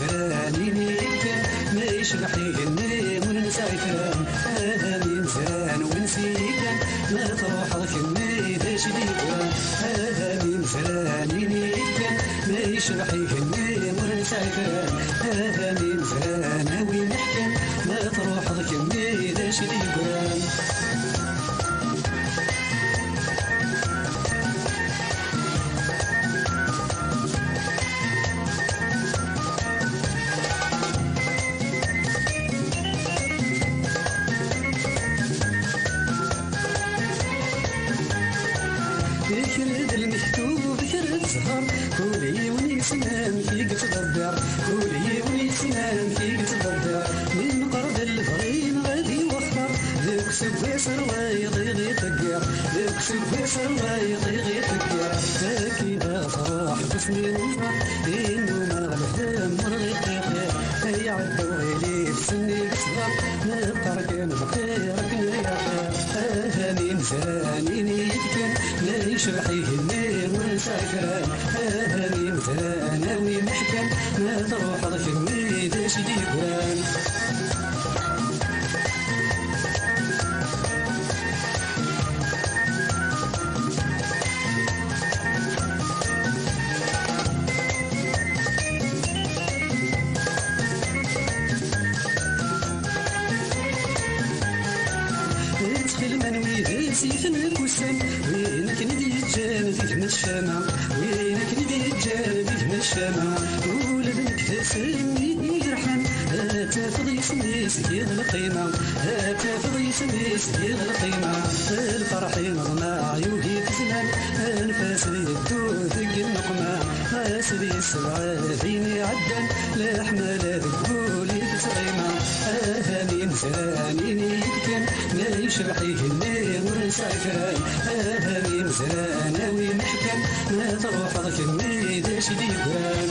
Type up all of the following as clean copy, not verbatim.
مزانيني كان ما يشبح يهني ونسايكان هاني مزان ونسيكان ما تروح كني داش ديكان هاني مزانيني كان ما يشبح يهني ونسايكان هاني مزان وين نحكان ما تروح كني داش ديكان بكرد المكتوب بكرد زهر كولي ونيسنان فيك تضدر كولي ونيسنان فيك تضدر من قرب الفرين غادي وخر ذوك سبيسر ويضيغي تقير ذوك سبيسر ويضيغي تقير فاكيدا فرح بسنين وفرح إنو ما غلفهم مرغي تقير هيا عدو غيلي في سني بصغر نبقى ركن بخيرك نيا هاني مزانيني يتكن لا يشرح يهني ونساكران هاني مزان وين نحكن ما تروح ضكني داش ديكوان ادخل من ويدي سيفنك وسام وينك ندي الجان فيك من الشمع وينك ندي الجان فيك من الشمع ولدك تسمي يرحم تفضي سميس يغ القيمة تفضي سميس يغ القيمة الفرح ينغمى عيوبي تزلل انفاس يدو ذق النقمة اسبي السبعة فيني عدل لحمل ذقولي تسغيمة هاني مزانيني يبكن لا يشرح يهني ونساكن هاني مزان وين نحكن ما تروح ضكني داش ديكان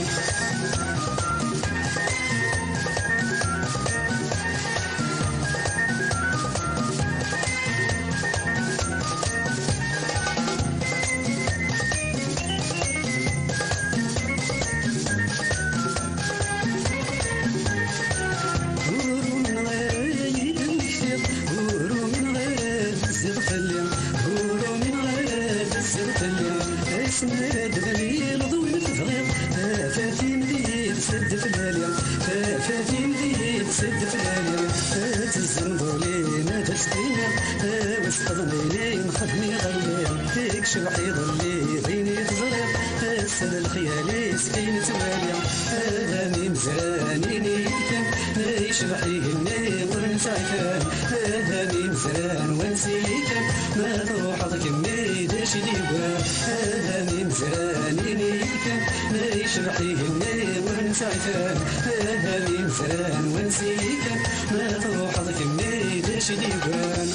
سند بليل ضوي تفغير فاتي مديد سد في الهالية فاتي مديد سد في الهالية تزنبولي ما تشتينا وسطضني مخدمي غلي فيك شبح يضلي بيني تزرير سد الخيالي سكين توالية هاني مزانيني كان يشبح يهني ونساكن هاني مزان ونسيكن ما تروح ضكني داش ديوان هاني مزانيني كان ما يشبح يهني ونساكن هاني مزان ونسيكن ما تروح ضكني داش ديوان